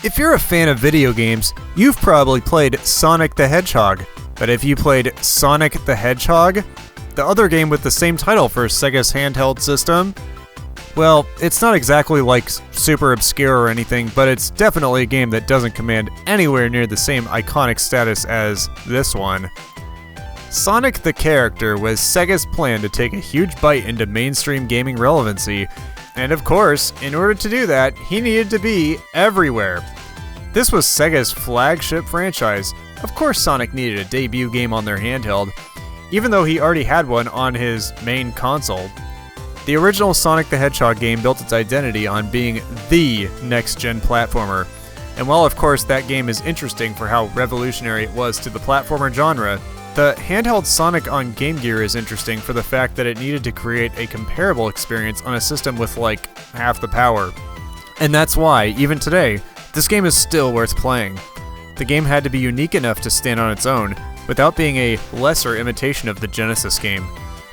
If you're a fan of video games, you've probably played Sonic the Hedgehog. But if you played Sonic the Hedgehog, the other game with the same title for Sega's handheld system, well, it's not exactly like super obscure or anything, but it's definitely a game that doesn't command anywhere near the same iconic status as this one. Sonic the character was Sega's plan to take a huge bite into mainstream gaming relevancy, and of course, in order to do that, he needed to be everywhere. This was Sega's flagship franchise. Of course Sonic needed a debut game on their handheld, even though he already had one on his main console. The original Sonic the Hedgehog game built its identity on being the next-gen platformer, and while of course that game is interesting for how revolutionary it was to the platformer genre, the handheld Sonic on Game Gear is interesting for the fact that it needed to create a comparable experience on a system with like half the power. And that's why, even today, this game is still worth playing. The game had to be unique enough to stand on its own, without being a lesser imitation of the Genesis game,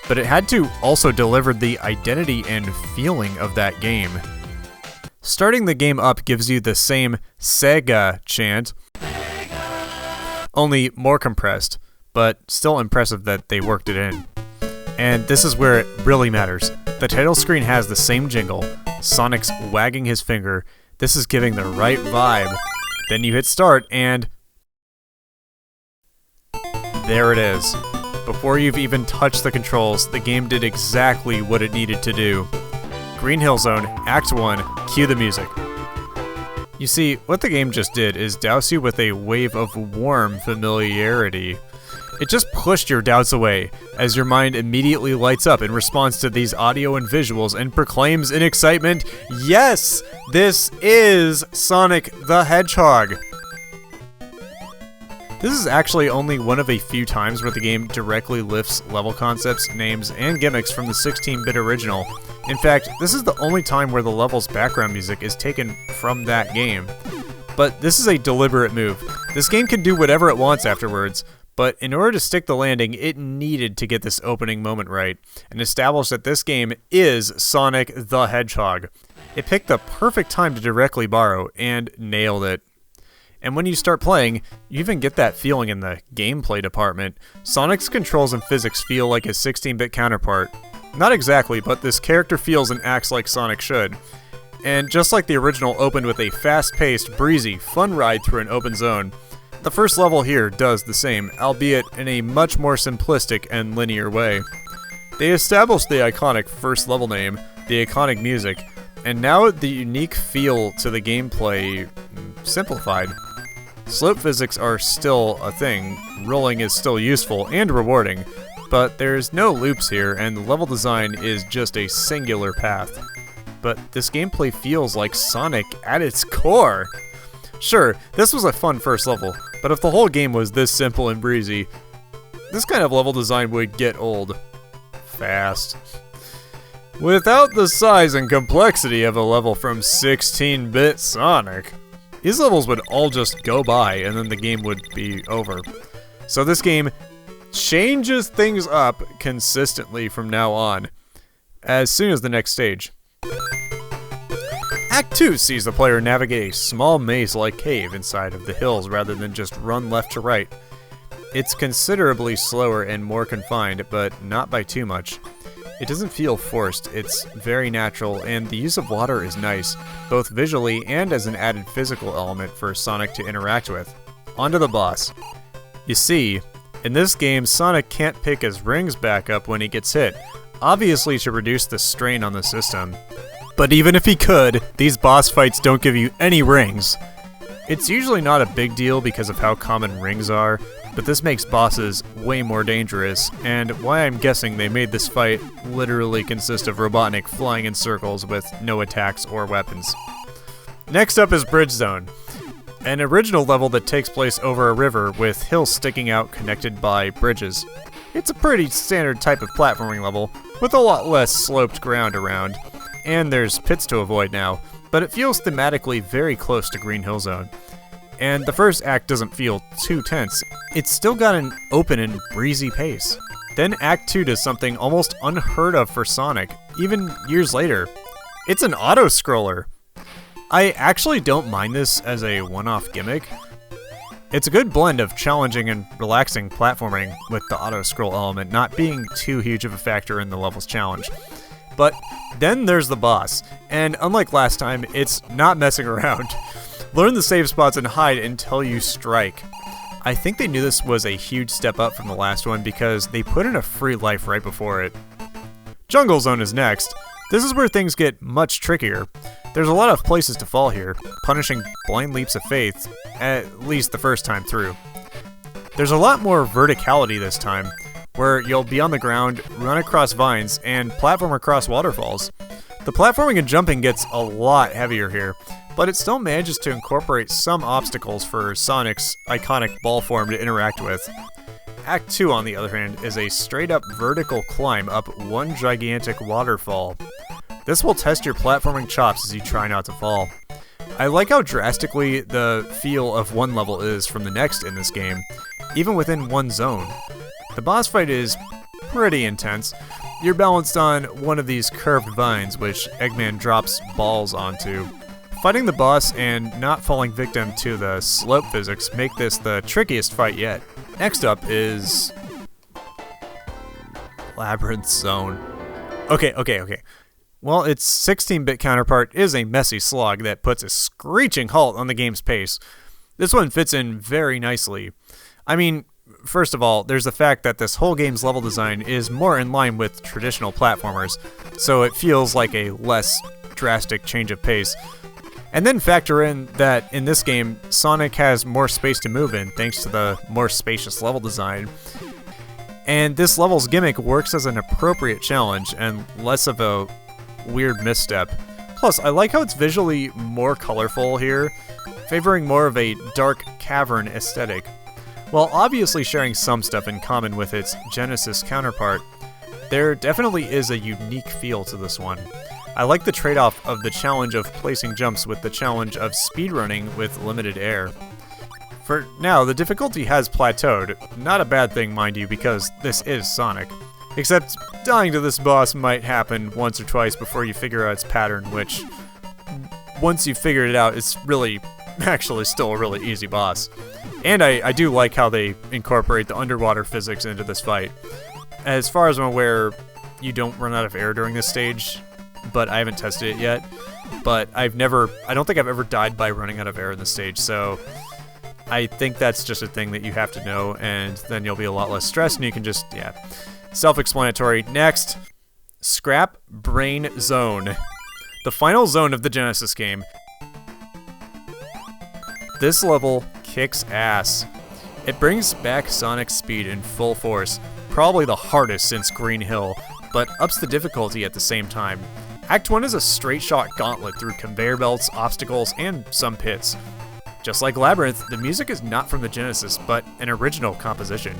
but it had to also deliver the identity and feeling of that game. Starting the game up gives you the same Sega chant, only more compressed, but still impressive that they worked it in. And this is where it really matters. The title screen has the same jingle, Sonic's wagging his finger. This is giving the right vibe. Then you hit start and there it is. Before you've even touched the controls, the game did exactly what it needed to do. Green Hill Zone, Act 1, cue the music. You see, what the game just did is douse you with a wave of warm familiarity. It just pushed your doubts away, as your mind immediately lights up in response to these audio and visuals and proclaims in excitement, yes, this is Sonic the Hedgehog! This is actually only one of a few times where the game directly lifts level concepts, names, and gimmicks from the 16-bit original. In fact, this is the only time where the level's background music is taken from that game. But this is a deliberate move. This game can do whatever it wants afterwards, but in order to stick the landing, it needed to get this opening moment right, and establish that this game is Sonic the Hedgehog. It picked the perfect time to directly borrow, and nailed it. And when you start playing, you even get that feeling in the gameplay department. Sonic's controls and physics feel like his 16-bit counterpart. Not exactly, but this character feels and acts like Sonic should. And just like the original opened with a fast-paced, breezy, fun ride through an open zone, the first level here does the same, albeit in a much more simplistic and linear way. They established the iconic first level name, the iconic music, and now the unique feel to the gameplay simplified. Slope physics are still a thing, rolling is still useful and rewarding, but there's no loops here and the level design is just a singular path. But this gameplay feels like Sonic at its core! Sure, this was a fun first level, but if the whole game was this simple and breezy, this kind of level design would get old fast. Without the size and complexity of a level from 16-bit Sonic, these levels would all just go by and then the game would be over. So this game changes things up consistently from now on, as soon as the next stage. Act 2 sees the player navigate a small maze-like cave inside of the hills rather than just run left to right. It's considerably slower and more confined, but not by too much. It doesn't feel forced, it's very natural, and the use of water is nice, both visually and as an added physical element for Sonic to interact with. On to the boss. You see, in this game, Sonic can't pick his rings back up when he gets hit, obviously to reduce the strain on the system. But even if he could, these boss fights don't give you any rings. It's usually not a big deal because of how common rings are, but this makes bosses way more dangerous, and why I'm guessing they made this fight literally consist of Robotnik flying in circles with no attacks or weapons. Next up is Bridge Zone, an original level that takes place over a river with hills sticking out connected by bridges. It's a pretty standard type of platforming level, with a lot less sloped ground around, and there's pits to avoid now, but it feels thematically very close to Green Hill Zone. And the first act doesn't feel too tense. It's still got an open and breezy pace. Then Act 2 does something almost unheard of for Sonic, even years later. It's an auto-scroller. I actually don't mind this as a one-off gimmick. It's a good blend of challenging and relaxing platforming, with the auto-scroll element not being too huge of a factor in the level's challenge. But then there's the boss, and unlike last time, it's not messing around. Learn the save spots and hide until you strike. I think they knew this was a huge step up from the last one because they put in a free life right before it. Jungle Zone is next. This is where things get much trickier. There's a lot of places to fall here, punishing blind leaps of faith, at least the first time through. There's a lot more verticality this time, where you'll be on the ground, run across vines, and platform across waterfalls. The platforming and jumping gets a lot heavier here, but it still manages to incorporate some obstacles for Sonic's iconic ball form to interact with. Act 2, on the other hand, is a straight-up vertical climb up one gigantic waterfall. This will test your platforming chops as you try not to fall. I like how drastically the feel of one level is from the next in this game, even within one zone. The boss fight is pretty intense. You're balanced on one of these curved vines, which Eggman drops balls onto. Fighting the boss and not falling victim to the slope physics make this the trickiest fight yet. Next up is Labyrinth Zone. Okay. Well, its 16-bit counterpart is a messy slog that puts a screeching halt on the game's pace. This one fits in very nicely. I mean, first of all, there's the fact that this whole game's level design is more in line with traditional platformers, so it feels like a less drastic change of pace. And then factor in that in this game, Sonic has more space to move in thanks to the more spacious level design. And this level's gimmick works as an appropriate challenge and less of a weird misstep. Plus, I like how it's visually more colorful here, favoring more of a dark cavern aesthetic. While obviously sharing some stuff in common with its Genesis counterpart, there definitely is a unique feel to this one. I like the trade-off of the challenge of placing jumps with the challenge of speedrunning with limited air. For now, the difficulty has plateaued, not a bad thing mind you because this is Sonic. Except, dying to this boss might happen once or twice before you figure out its pattern, which, once you've figured it out, it's really, actually still a really easy boss. And I do like how they incorporate the underwater physics into this fight. As far as I'm aware, you don't run out of air during this stage, but I haven't tested it yet. But I don't think I've ever died by running out of air in this stage, so I think that's just a thing that you have to know, and then you'll be a lot less stressed, and you can just, yeah. Self-explanatory. Next, Scrap Brain Zone. The final zone of the Genesis game. This level kicks ass. It brings back Sonic's speed in full force, probably the hardest since Green Hill, but ups the difficulty at the same time. Act 1 is a straight-shot gauntlet through conveyor belts, obstacles, and some pits. Just like Labyrinth, the music is not from the Genesis, but an original composition.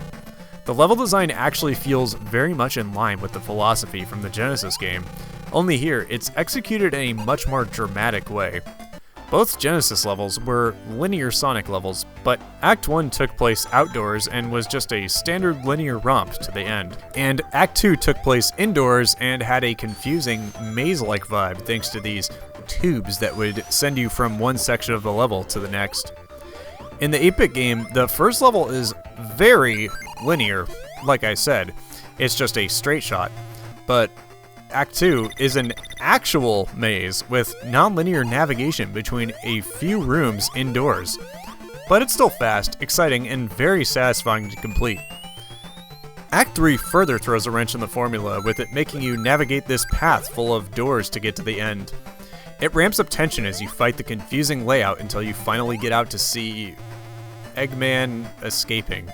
The level design actually feels very much in line with the philosophy from the Genesis game, only here it's executed in a much more dramatic way. Both Genesis levels were linear Sonic levels, but Act 1 took place outdoors and was just a standard linear romp to the end. And Act 2 took place indoors and had a confusing maze-like vibe thanks to these tubes that would send you from one section of the level to the next. In the 8-bit game, the first level is very linear, like I said. It's just a straight shot. But Act 2 is an actual maze with non-linear navigation between a few rooms indoors. But it's still fast, exciting, and very satisfying to complete. Act 3 further throws a wrench in the formula, with it making you navigate this path full of doors to get to the end. It ramps up tension as you fight the confusing layout until you finally get out to see Eggman escaping.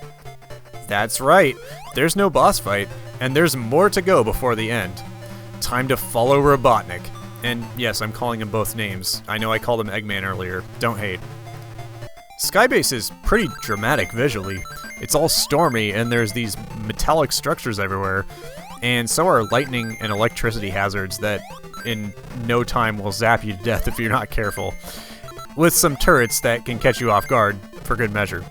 That's right, there's no boss fight, and there's more to go before the end. Time to follow Robotnik. And yes, I'm calling him both names. I know I called him Eggman earlier, don't hate. Skybase is pretty dramatic visually. It's all stormy and there's these metallic structures everywhere, and so are lightning and electricity hazards that in no time will zap you to death if you're not careful, with some turrets that can catch you off guard for good measure.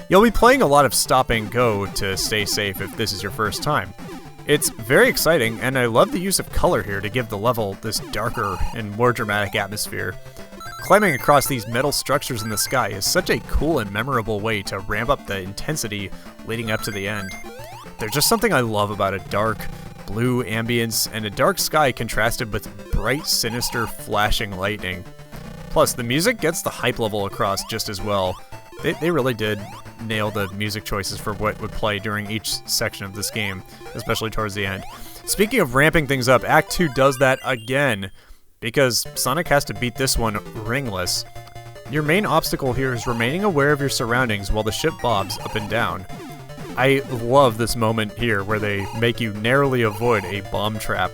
You'll be playing a lot of stop and go to stay safe if this is your first time. It's very exciting, and I love the use of color here to give the level this darker and more dramatic atmosphere. Climbing across these metal structures in the sky is such a cool and memorable way to ramp up the intensity leading up to the end. There's just something I love about a dark, blue ambience and a dark sky contrasted with bright, sinister, flashing lightning. Plus, the music gets the hype level across just as well. They really did nail the music choices for what would play during each section of this game, especially towards the end. Speaking of ramping things up, Act 2 does that again, because Sonic has to beat this one ringless. Your main obstacle here is remaining aware of your surroundings while the ship bobs up and down. I love this moment here where they make you narrowly avoid a bomb trap.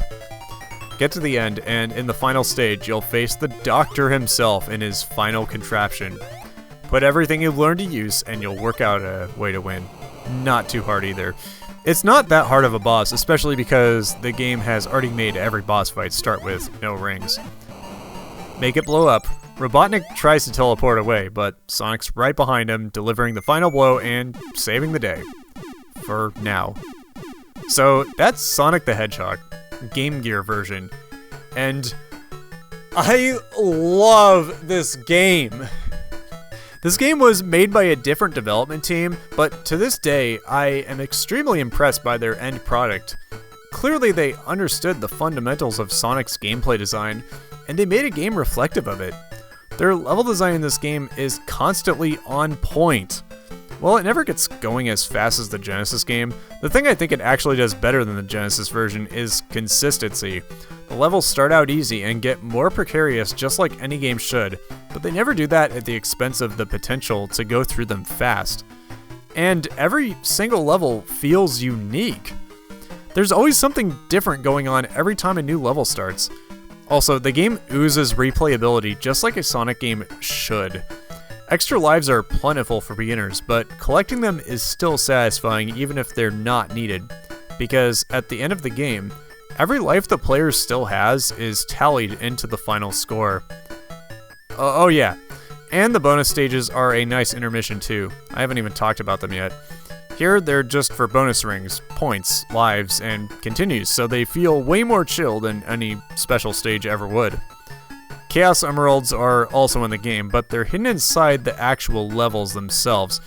Get to the end, and in the final stage, you'll face the Doctor himself in his final contraption. Put everything you've learned to use, and you'll work out a way to win. Not too hard either. It's not that hard of a boss, especially because the game has already made every boss fight start with no rings. Make it blow up. Robotnik tries to teleport away, but Sonic's right behind him, delivering the final blow and saving the day. For now. So that's Sonic the Hedgehog, Game Gear version. And I love this game. This game was made by a different development team, but to this day, I am extremely impressed by their end product. Clearly, they understood the fundamentals of Sonic's gameplay design, and they made a game reflective of it. Their level design in this game is constantly on point. While it never gets going as fast as the Genesis game, the thing I think it actually does better than the Genesis version is consistency. The levels start out easy and get more precarious just like any game should, but they never do that at the expense of the potential to go through them fast. And every single level feels unique. There's always something different going on every time a new level starts. Also, the game oozes replayability just like a Sonic game should. Extra lives are plentiful for beginners, but collecting them is still satisfying even if they're not needed, because at the end of the game, every life the player still has is tallied into the final score. Oh yeah, and the bonus stages are a nice intermission too. I haven't even talked about them yet. Here, they're just for bonus rings, points, lives, and continues, so they feel way more chill than any special stage ever would. Chaos Emeralds are also in the game, but they're hidden inside the actual levels themselves.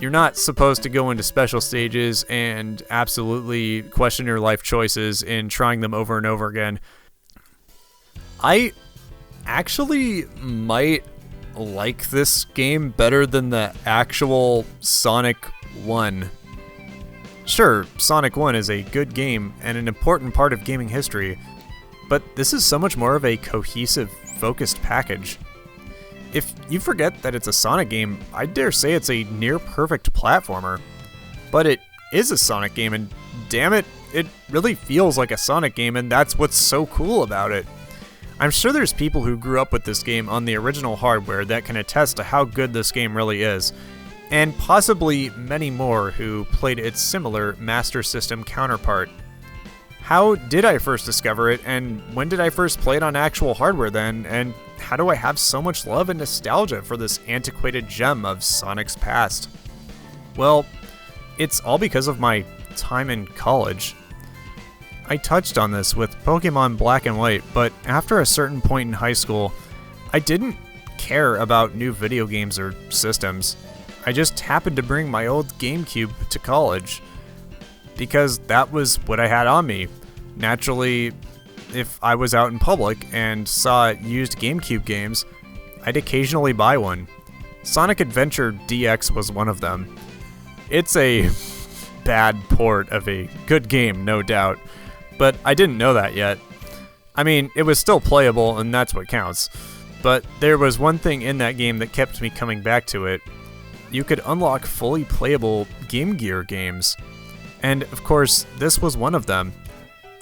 You're not supposed to go into special stages and absolutely question your life choices in trying them over and over again. I actually might like this game better than the actual Sonic 1. Sure, Sonic 1 is a good game and an important part of gaming history, but this is so much more of a cohesive, focused package. If you forget that it's a Sonic game, I dare say it's a near-perfect platformer. But it is a Sonic game, and damn it, it really feels like a Sonic game, and that's what's so cool about it. I'm sure there's people who grew up with this game on the original hardware that can attest to how good this game really is, and possibly many more who played its similar Master System counterpart. How did I first discover it, and when did I first play it on actual hardware then, and how do I have so much love and nostalgia for this antiquated gem of Sonic's past? Well, it's all because of my time in college. I touched on this with Pokemon Black and White, but after a certain point in high school, I didn't care about new video games or systems. I just happened to bring my old GameCube to college, because that was what I had on me. Naturally, if I was out in public and saw used GameCube games, I'd occasionally buy one. Sonic Adventure DX was one of them. It's a bad port of a good game, no doubt, but I didn't know that yet. I mean, it was still playable, and that's what counts. But there was one thing in that game that kept me coming back to it. You could unlock fully playable Game Gear games. And of course, this was one of them.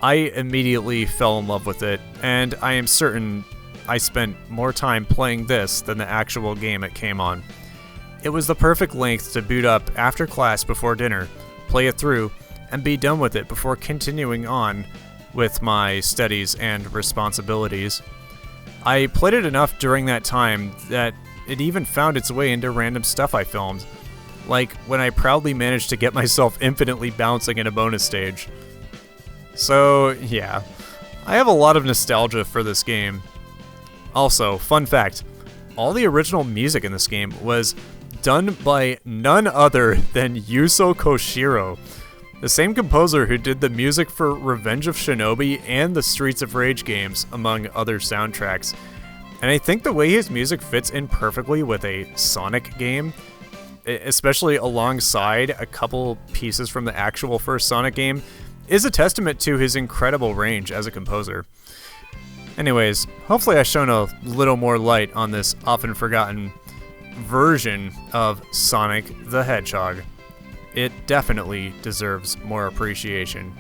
I immediately fell in love with it, and I am certain I spent more time playing this than the actual game it came on. It was the perfect length to boot up after class before dinner, play it through, and be done with it before continuing on with my studies and responsibilities. I played it enough during that time that it even found its way into random stuff I filmed, like when I proudly managed to get myself infinitely bouncing in a bonus stage. So yeah, I have a lot of nostalgia for this game. Also, fun fact, all the original music in this game was done by none other than Yuzo Koshiro, the same composer who did the music for Revenge of Shinobi and the Streets of Rage games, among other soundtracks. And I think the way his music fits in perfectly with a Sonic game, especially alongside a couple pieces from the actual first Sonic game, is a testament to his incredible range as a composer. Anyways, hopefully I've shown a little more light on this often forgotten version of Sonic the Hedgehog. It definitely deserves more appreciation.